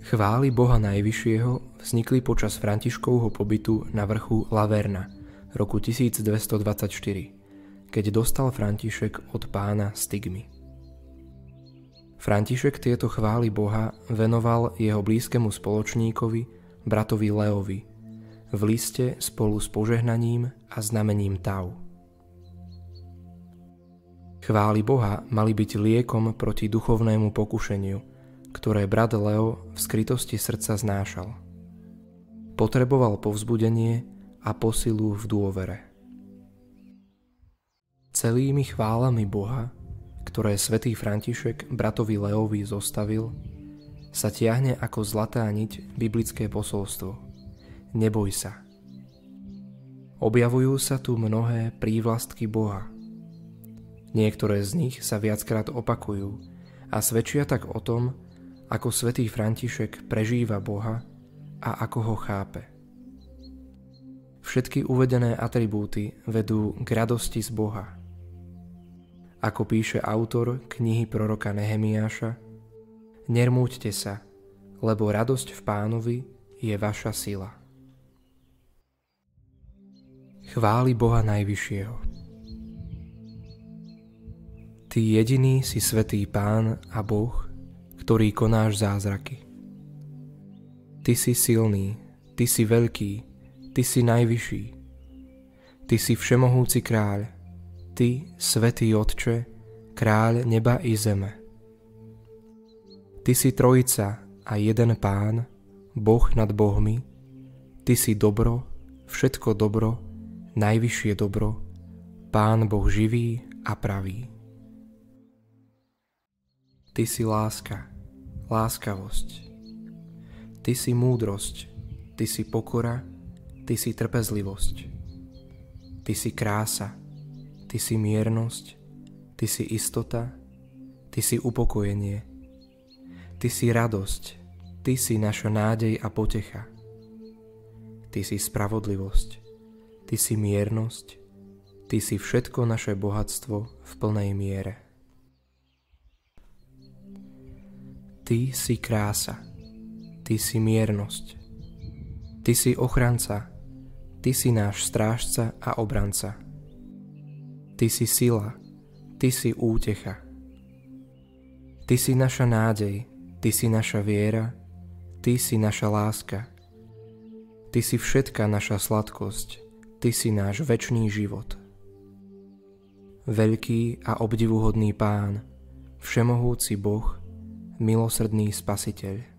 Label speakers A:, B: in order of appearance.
A: Chvály Boha Najvyššieho vznikli počas Františkovho pobytu na vrchu La Verna roku 1224, keď dostal František od Pána stigmy. František tieto chvály Boha venoval jeho blízkemu spoločníkovi, bratovi Leovi, v liste spolu s požehnaním a znamením Tau. Chvály Boha mali byť liekom proti duchovnému pokušeniu, ktoré brat Leo v skrytosti srdca znášal. Potreboval povzbudenie a posilu v dôvere. Celými chválami Boha, ktoré svätý František bratovi Leovi zostavil, sa tiahne ako zlatá niť biblické posolstvo. Neboj sa. Objavujú sa tu mnohé prívlastky Boha. Niektoré z nich sa viackrát opakujú a svedčia tak o tom, ako svätý František prežíva Boha a ako ho chápe. Všetky uvedené atribúty vedú k radosti z Boha. Ako píše autor knihy proroka Nehemiáša, nermúďte sa, lebo radosť v Pánovi je vaša sila. Chvály Boha Najvyššieho. Ty jediný si svätý Pán a Boh, ktorý konáš zázraky. Ty si silný, ty si veľký, ty si najvyšší. Ty si všemohúci kráľ, ty, svätý Otče, kráľ neba i zeme. Ty si trojica a jeden Pán, Boh nad bohmi, ty si dobro, všetko dobro, najvyššie dobro, Pán Boh živý a pravý. Ty si láska, láskavosť. Ty si múdrosť, ty si pokora, ty si trpezlivosť. Ty si krása, ty si miernosť, ty si istota, ty si upokojenie. Ty si radosť, ty si naša nádej a potecha. Ty si spravodlivosť, ty si miernosť, ty si všetko naše bohatstvo v plnej miere. Ty si krása, ty si miernosť, ty si ochranca, ty si náš strážca a obranca. Ty si sila, ty si útecha. Ty si naša nádej, ty si naša viera, ty si naša láska. Ty si všetka naša sladkosť, ty si náš večný život. Veľký a obdivuhodný Pán, všemohúci Boh, milosrdný Spasiteľ.